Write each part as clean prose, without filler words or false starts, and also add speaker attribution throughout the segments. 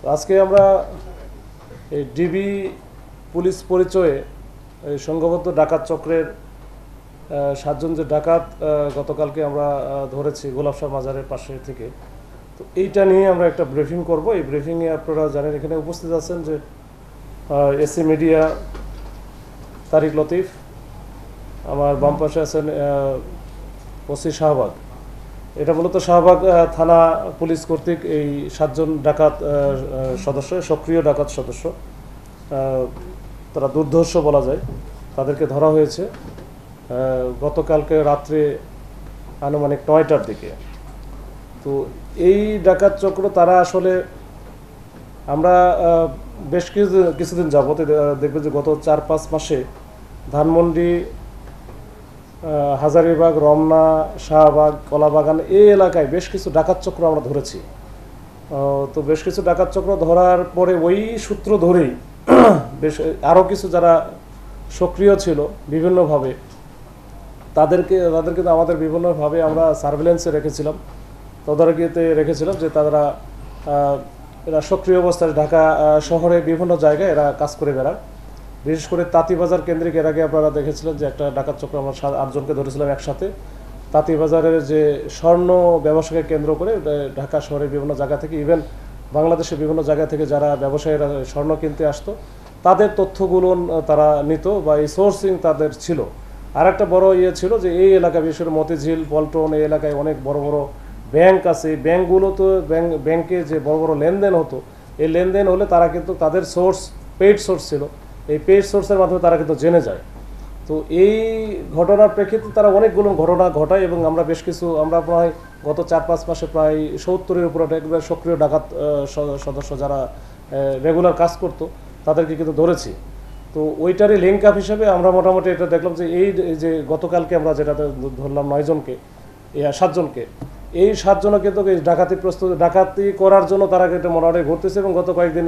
Speaker 1: আজকে আমরা এই ডিবি পুলিশ পরিচয়ে এই সংঘবদ্ধ ডাকাত চক্রের 7 জন যে ডাকাত গতকালকে আমরা ধরেছি গোলাপশাহ মাজারের পাশে থেকে। তো এইটা নিয়ে আমরা একটা ব্রিফিং করব। এই ব্রিফিংয়ে আপনারা জানেন এখানে উপস্থিত আছেন যে এসি মিডিয়া তারিক লতিফ, আমার বাম পাশে আছেন ওসি শাহবাগ। এটা মূলত শাহবাগ থানা পুলিশ কর্তৃক এই 7 জন ডাকাত সদস্য, সক্রিয় ডাকাত সদস্য, তারা দুর্ধর্ষ বলা যায়, তাদেরকে ধরা হয়েছে গতকালকে রাত্রে আনুমানিক 9টার দিকে। তো এই ডাকাত চক্র তারা আসলে আমরা বেশ কিছুদিন যাবত দেখবেন যে গত 4-5 মাসে ধানমন্ডি, হাজারীবাগ, রমনা, শাহবাগ, কলাবাগান এই এলাকায় বেশ কিছু ডাকাত চক্র আমরা ধরেছি। তো বেশ কিছু ডাকাত চক্র ধরার পরে ওই সূত্র ধরেই বেশ আরও কিছু যারা সক্রিয় ছিল বিভিন্নভাবে তাদেরকে আমাদের বিভিন্নভাবে আমরা সার্ভেলেন্সে রেখেছিলাম, তদারকিতে রেখেছিলাম যে তারা এরা সক্রিয় অবস্থায় ঢাকা শহরে বিভিন্ন জায়গায় এরা কাজ করে বেড়ায়। বিশেষ করে তাঁতিবাজার কেন্দ্রিক এর আগে আপনারা দেখেছিলেন যে একটা ডাকাত চক্র আমরা 8 জনকে ধরেছিলাম একসাথে। তাঁতিবাজারের যে স্বর্ণ ব্যবসাকে কেন্দ্র করে ঢাকা শহরের বিভিন্ন জায়গা থেকে, ইভেন বাংলাদেশের বিভিন্ন জায়গা থেকে যারা ব্যবসায়ীরা স্বর্ণ কিনতে আসতো তাদের তথ্যগুলো তারা নিত বা এই সোর্সিং তাদের ছিল। আর একটা বড় ছিল যে এই এলাকায় বিশেষ করে মতিঝিল, পল্টন এই এলাকায় অনেক বড় বড় ব্যাংক আছে। ব্যাংকগুলো তো ব্যাংকে যে বড় বড় লেনদেন হতো, এই লেনদেন হলে তারা কিন্তু তাদের সোর্স পেইড সোর্স ছিল, এই পেইড সোর্সের মাধ্যমে তারা কিন্তু জেনে যায়। তো এই ঘটনার প্রেক্ষিতে তারা অনেকগুলো ঘটনা ঘটায় এবং আমরা বেশ কিছু প্রায় গত 4-5 মাসে প্রায় 70-এর উপরে একবার সক্রিয় ডাকাত সদস্য যারা রেগুলার কাজ করতো তাদেরকে কিন্তু ধরেছি। তো ওইটারই লিঙ্ক আপ হিসেবে আমরা মোটামুটি এটা দেখলাম যে এই যে গতকালকে আমরা যেটা ধরলাম 9 জনকে, 7 জনকে, এই 7 জনও কিন্তু ডাকাতি করার জন্য তারা কিন্তু মোটামুটি ঘুরতেছে এবং গত কয়েকদিন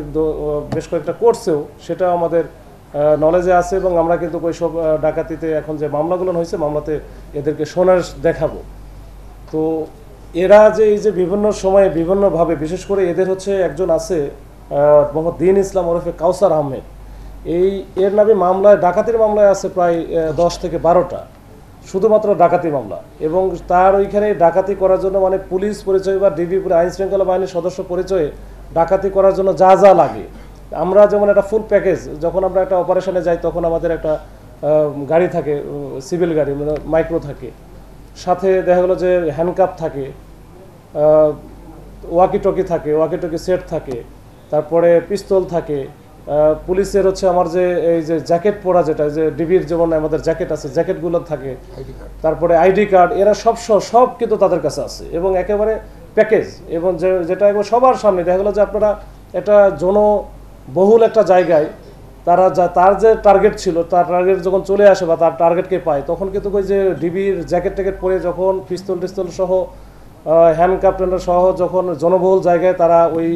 Speaker 1: বেশ কয়েকটা করছেও, সেটা আমাদের নলেজে আছে এবং আমরা কিন্তু ওই সব ডাকাতিতে এখন যে মামলাগুলো হয়েছে মামলাতে এদেরকে সোনার দেখাবো। তো এরা যে এই যে বিভিন্ন সময়ে বিভিন্নভাবে, বিশেষ করে এদের হচ্ছে একজন আছে মোহাম্মদ দিন ইসলাম ওরফে কাউসার আহমেদ, এর নামে মামলায় ডাকাতির মামলায় আছে প্রায় 10 থেকে 12টা শুধুমাত্র ডাকাতি মামলা। এবং তার ওইখানে ডাকাতি করার জন্য মানে পুলিশ পরিচয় বা ডিবি আইন শৃঙ্খলা বাহিনীর সদস্য পরিচয়ে ডাকাতি করার জন্য যা যা লাগে, আমরা যেমন একটা ফুল প্যাকেজ, যখন আমরা একটা অপারেশনে যাই তখন আমাদের একটা গাড়ি থাকে, সিভিল গাড়ি মানে মাইক্রো থাকে, সাথে দেখা গেলো যে হ্যান্ডকাপ থাকে, ওয়াকি টকি থাকে, ওয়াকি টকি সেট থাকে, তারপরে পিস্তল থাকে, পুলিশের হচ্ছে আমার যে এই যে জ্যাকেট পরা, যেটা যে ডিবির যেমন আমাদের জ্যাকেট আছে, জ্যাকেটগুলো থাকে, তারপরে আইডি কার্ড, এরা সব কিন্তু তাদের কাছে আছে এবং একেবারে প্যাকেজ। এবং যেটা একবার সবার সামনে দেখা গেলো যে আপনারা একটা জনবহুল একটা জায়গায় তার যে টার্গেট ছিল, তার টার্গেট যখন চলে আসে বা তার টার্গেটকে পায়, তখন কিন্তু ওই যে ডিবির জ্যাকেট ট্যাকেট পরে যখন পিস্তল টিস্তল সহ হ্যান্ডকাপ সহ যখন জনবহুল জায়গায় তারা ওই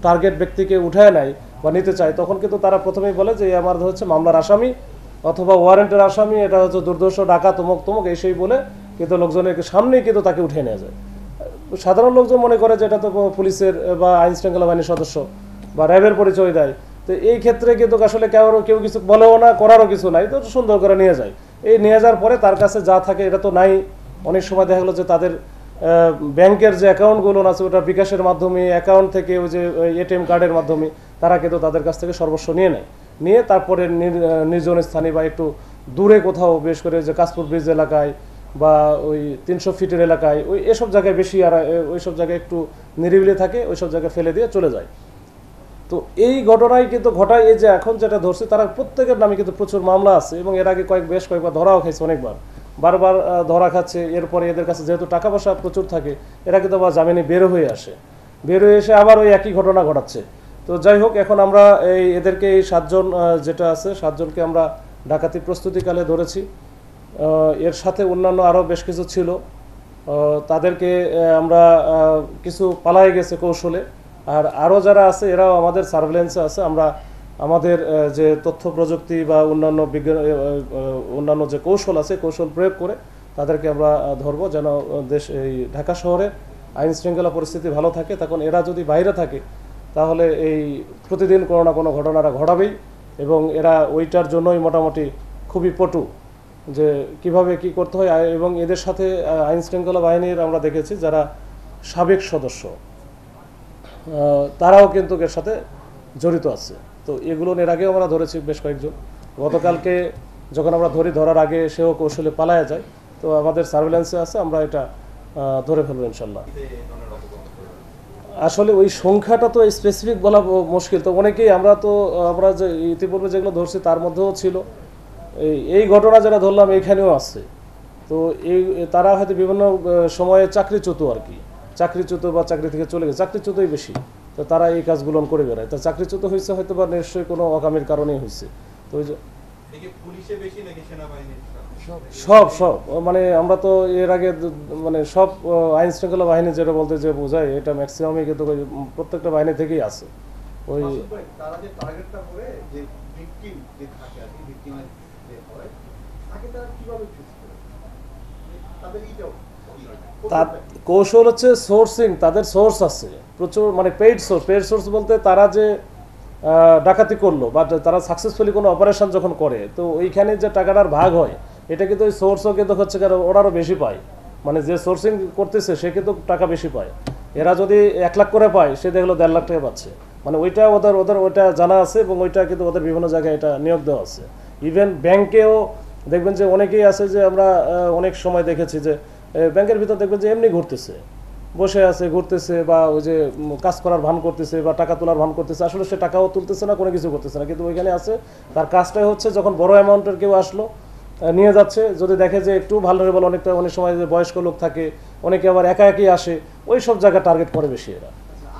Speaker 1: টার্গেট ব্যক্তিকে উঠায় নেয় বা নিতে চায়, তখন কিন্তু তারা প্রথমেই বলে যে আমার হচ্ছে মামলার আসামি অথবা ওয়ারেন্টের আসামি, এটা হচ্ছে দুর্ধর্ষ ডাকা তমুক তমুক এই সেই বলে কিন্তু লোকজনের সামনেই কিন্তু তাকে উঠে নেওয়া যায়। সাধারণ লোকজন মনে করে যে এটা তো পুলিশের বা আইন শৃঙ্খলা বাহিনীর সদস্য বা র্যাবের পরিচয় দেয়। তো এই ক্ষেত্রে কিন্তু আসলে কেউ কিছু বলেও না, করারও কিছু নাই, তো সুন্দর করে নিয়ে যায়। এই নিয়ে যাওয়ার পরে তার কাছে যা থাকে এটা তো নাই। অনেক সময় দেখা গেলো যে তাদের ব্যাংকের যে অ্যাকাউন্টগুলো আছে ওটা বিকাশের মাধ্যমে, অ্যাকাউন্ট থেকে ওই যে এটিএম কার্ডের মাধ্যমে তারা কিন্তু তাদের কাছ থেকে সর্বস্ব নিয়ে তারপরে নির্জন স্থানে বা একটু দূরে কোথাও, বিশেষ করে যে কাশপুর ব্রিজ এলাকায় বা ওই 300 ফিটের এলাকায় এসব জায়গায় বেশি, আর ওইসব জায়গায় একটু নিরিবিলি থাকে, ওইসব জায়গায় ফেলে দিয়ে চলে যায়। তো এই ঘটনায় কিন্তু ঘটায় এই যে এখন যেটা ধরছে তারা প্রত্যেকের নামে কিন্তু প্রচুর মামলা আছে এবং এর আগে বেশ কয়েকবার ধরাও খাইছে, বারবার ধরা খাচ্ছে। এরপরে এদের কাছে যেহেতু টাকা পয়সা প্রচুর থাকে, এরা কিন্তু আবার জামিনে বের হয়ে এসে আবার ওই একই ঘটনা ঘটাচ্ছে। তো যাই হোক, এখন আমরা এদেরকে এই 7 জন যেটা আছে 7 জনকে আমরা ডাকাতি প্রস্তুতিকালে ধরেছি। এর সাথে অন্যান্য আরও বেশ কিছু ছিল, তাদেরকে আমরা কিছু পালাই গেছে কৌশলে, আর আরও যারা আছে এরাও আমাদের সার্ভেলেন্সে আছে। আমরা আমাদের যে তথ্য প্রযুক্তি বা অন্যান্য যে কৌশল আছে, কৌশল প্রয়োগ করে তাদেরকে আমরা ধরবো, যেন এই ঢাকা শহরে আইন শৃঙ্খলা পরিস্থিতি ভালো থাকে। তখন এরা যদি বাইরে থাকে তাহলে এই প্রতিদিন কোনো না কোনো ঘটনাটা ঘটাবেই, এবং এরা ওইটার জন্যই মোটামুটি খুবই পটু যে কিভাবে কি করতে হয়। এবং এদের সাথে আইন শৃঙ্খলা বাহিনীর আমরা দেখেছি যারা সাবেক সদস্য তারাও কিন্তু এর সাথে জড়িত আছে। তো এগুলো এর আগেও আমরা ধরেছি বেশ কয়েকজন। গতকালকে যখন আমরা ধরার আগে সেও কৌশলে পালায়া যায়, তো আমাদের সার্ভেলেন্সে আছে, আমরা এটা ধরে ফেলবো ইনশাল্লাহ। আসলে ওই সংখ্যাটা তো স্পেসিফিক বলা মুশকিল। তো অনেকেই আমরা যে ইতিপূর্বে যেগুলো ধরছি তার মধ্যেও ছিল, এই ঘটনা যারা ধরলাম এইখানেও আছে। তো তারা হয়তো বিভিন্ন সময়ে চাকরিচ্যুত আর কি, চাকরিচ্যুত বা চাকরি থেকে চলে গেছে, চাকরিচ্যুতই বেশি। তো তারা এই কাজগুলো করে বেড়ায়। তা চাকরিচ্যুত হয়েছে হয়তো বা নিশ্চয়ই কোনো অকামির কারণেই হয়েছে। তো ওই যে সব মানে আমরা তো এর আগে মানে সব আইন শৃঙ্খলা বাহিনী যেটা বলতে যে বোঝায় এটা ম্যাক্সিমামই কিন্তু প্রত্যেকটা বাহিনী থেকেই আছে। ওই
Speaker 2: তারা যে টার্গেটটা করে যে ভিকটিম যে থাকে আর কি, ভিকটিমের যে হয় তাকে তারা কিভাবে চুজ করে, তাদের এইটাও
Speaker 1: তার কৌশল হচ্ছে সোর্সিং। তাদের সোর্স আছে প্রচুর, মানে পেইড সোর্স বলতে তারা যে ডাকাতি করলো বা তারা সাকসেসফুলি কোনো অপারেশন যখন করে, তো ওইখানে যে টাকাটার ভাগ হয় এটা কিন্তু ওই সোর্সও কিন্তু হচ্ছে কারণ ওরারও বেশি পায়। মানে যে সোর্সিং করতেছে সে কিন্তু টাকা বেশি পায়। এরা যদি 1 লাখ করে পায়, সে দেখলো 1.5 লাখ টাকা পাচ্ছে। মানে ওইটা ওদের ওইটা জানা আছে, এবং ওইটা কিন্তু ওদের বিভিন্ন জায়গায় এটা নিয়োগ দেওয়া আছে। ইভেন ব্যাংকেও দেখবেন যে অনেকেই আছে যে আমরা অনেক সময় দেখেছি যে ব্যাংকের ভিতর দেখবেন যে এমনি ঘুরতেছে, বসে আছে, ঘুরতেছে, বা ওই যে কাজ করার ভান করতেছে বা টাকা তোলার ভান করতেছে, আসলে সে টাকাও তুলতেছে না, কোনো কিছু করতেছে না, কিন্তু ওইখানে আছে। তার কাজটাই হচ্ছে যখন বড় অ্যামাউন্টের কেউ আসলো নিয়ে যাচ্ছে, যদি দেখে যে একটু ভালনারেবল, অনেক সময় যে বয়স্ক লোক থাকে, অনেকে আবার একা একই আসে, ওই সব জায়গা টার্গেট করে বেশি এরা।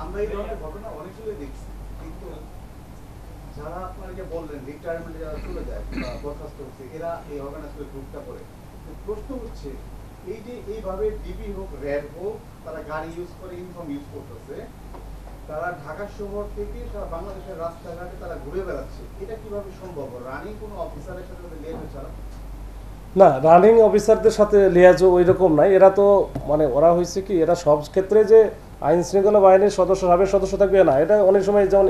Speaker 2: আমরা এই ধরনের ঘটনা অনেকগুলোই দেখছি, কিন্তু যারা আপনারা যে বললেন রিটায়ারমেন্টে যারা চলে যায় বা বরখাস্ত হচ্ছে, এরা এই অর্গানাইজ করে গ্রুপটা করে। প্রশ্ন হচ্ছে এই যে এইভাবে ডিবি হোক, র্যাব হোক, তারা গাড়ি ইউজ করে, ইউনিফর্ম ইউজ করতেছে, তারা ঢাকা শহর থেকে সারা বাংলাদেশের রাস্তাঘাটে তারা ঘুরে বেড়াচ্ছে, এটা কিভাবে সম্ভব? রানিং কোনো অফিসারের সাথে লিয়াজও ছাড়া?
Speaker 1: না, রানিং অফিসারদের সাথে লিয়াজও ওই রকম নাই। এরা তো মানে ওরা হয়েছে কি, এরা সব ক্ষেত্রে যে আইন শৃঙ্খলা বাহিনীর সদস্য, সাবেক সদস্য থাকবে না। এটা অনেক সময় যেমন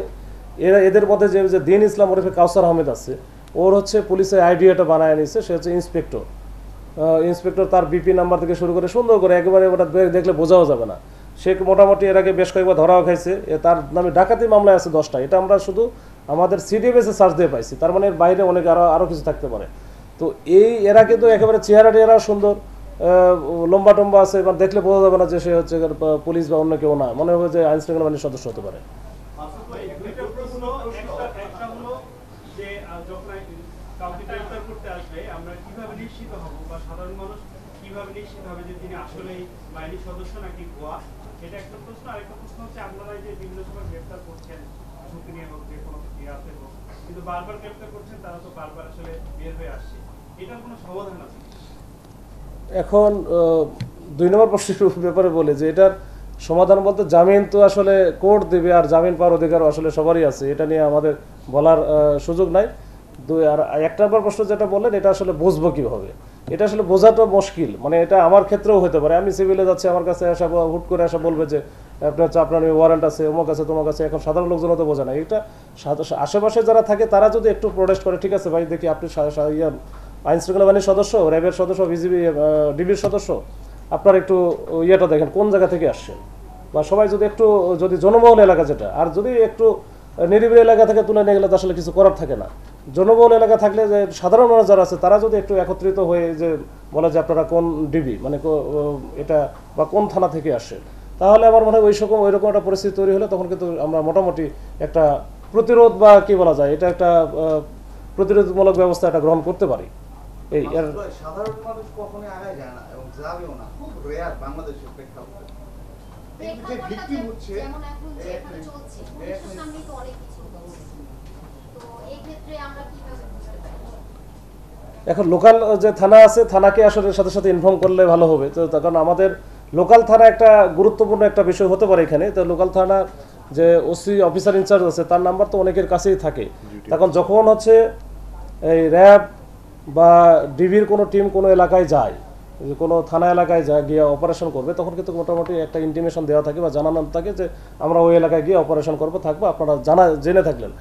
Speaker 1: এদের মধ্যে যে দিন ইসলাম ওরফে কাউসার আহমেদ আছে, ওর হচ্ছে পুলিশের আইডিয়াটা বানায় নিছে। সে হচ্ছে ইন্সপেক্টর, তার বিপি নাম্বার থেকে শুরু করে সুন্দর করে একেবারে ওটা দেখলে বোঝাও যাবে না। সে মোটামুটি এর আগে বেশ কয়েকবার ধরাও খাইছে। তার নামে ডাকাতি মামলায় আছে 10টা। এটা আমরা শুধু আমাদের সিডিএমএসে সার্চ দিয়ে পাইছি। তার মানে এর বাইরে অনেক আরও কিছু থাকতে পারে। তো এরা কিন্তু একেবারে চেহারা সুন্দর, লম্বা টম্বা আছে, এবার দেখলে বোঝা যাবে না যে সে হচ্ছে পুলিশ বা অন্য কেউ না, মনে হবে যে আইন শৃঙ্খলা বাহিনীর সদস্য হতে পারে। এখন 2 নম্বর প্রশ্নের ব্যাপারে বলে যে এটার সমাধান বলতে জামিন তো আসলে কোর্ট দেবে, আর জামিন পাওয়ার অধিকার আসলে সবারই আছে, এটা নিয়ে আমাদের বলার সুযোগ নাই। আর 1 নম্বর প্রশ্ন যেটা বললেন, এটা আসলে বুঝবো কীভাবে, এটা আসলে বোঝাটা মুশকিল। মানে এটা আমার ক্ষেত্রেও হতে পারে। আমি সিভিলে যাচ্ছি, আমার কাছে আসা হুট করে আসা বলবে যে আপনার ওয়ারেন্ট আছে, অমুক আছে, তোমার কাছে। এখন সাধারণ লোকজনও তো বোঝে না এটা। আশেপাশে যারা থাকে তারা যদি একটু প্রোটেস্ট করে, ঠিক আছে ভাই দেখি আপনি আইন শৃঙ্খলা বাহিনীর সদস্য, র্যাবের সদস্য, ডিবির সদস্য, আপনার একটু ইয়েটা দেখেন কোন জায়গা থেকে আসছেন, বা সবাই যদি জনবহুল এলাকা যেটা, আর যদি একটু নিরিবিলি এলাকা থেকে তুলে নিয়ে গেলে তো আসলে কিছু করার থাকে না। জনবহুল এলাকা থাকলে যে সাধারণ মানুষ যারা আছে তারা যদি একটু একত্রিত হয়ে যে বলে যে আপনারা কোন ডিবি মানে এটা বা কোন থানা থেকে আসেন, তাহলে আমার মনে হয় ওইরকম একটা পরিস্থিতি তৈরি হলে তখন কিন্তু আমরা মোটামুটি একটা প্রতিরোধ বা কি বলা যায়, এটা একটা প্রতিরোধমূলক ব্যবস্থা এটা গ্রহণ করতে পারি।
Speaker 2: সাধারণ মানুষ কখনোই আগায় যায় না এবং যাবেও না, খুব রেয়ার বাংলাদেশের প্রেক্ষাপটে।
Speaker 1: এখন লোকাল যে থানা আছে, থানাকে আসলে সাথে সাথে ইনফর্ম করলে ভালো হবে। তো কারণ আমাদের লোকাল থানা একটা গুরুত্বপূর্ণ একটা বিষয় হতে পারে এখানে। তো লোকাল থানা যে ওসি অফিসার ইনচার্জ আছে, তার নাম্বার তো অনেকের কাছেই থাকে। তখন যখন হচ্ছে এই র্যাব বা ডিবির কোনো টিম কোনো এলাকায় যায়, যে কোনো থানা এলাকায় যা গিয়ে অপারেশন করবে তখন কিন্তু মোটামুটি একটা ইন্টিমেশন দেওয়া থাকে বা জানানো থাকে যে আমরা ওই এলাকায় গিয়ে অপারেশন করবো থাকবো, আপনারা জেনে থাকলেন।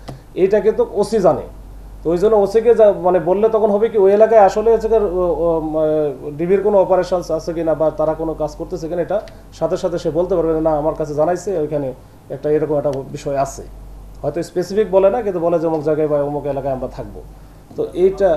Speaker 1: এইটা কিন্তু ওসি জানে। তো ওই জন্য ওসিকে মানে বললে তখন হবে কি ওই এলাকায় আসলে হচ্ছে ডিবির কোনো অপারেশন আছে কিনা বা তারা কোনো কাজ করতেছে কিনা, এটা সাথে সাথে সে বলতে পারবে না আমার কাছে জানাইছে ওইখানে একটা এরকম একটা বিষয় আছে। হয়তো স্পেসিফিক বলে না, কিন্তু বলে যে অমুক জায়গায় বা অমুক এলাকায় আমরা থাকবো। তো এইটা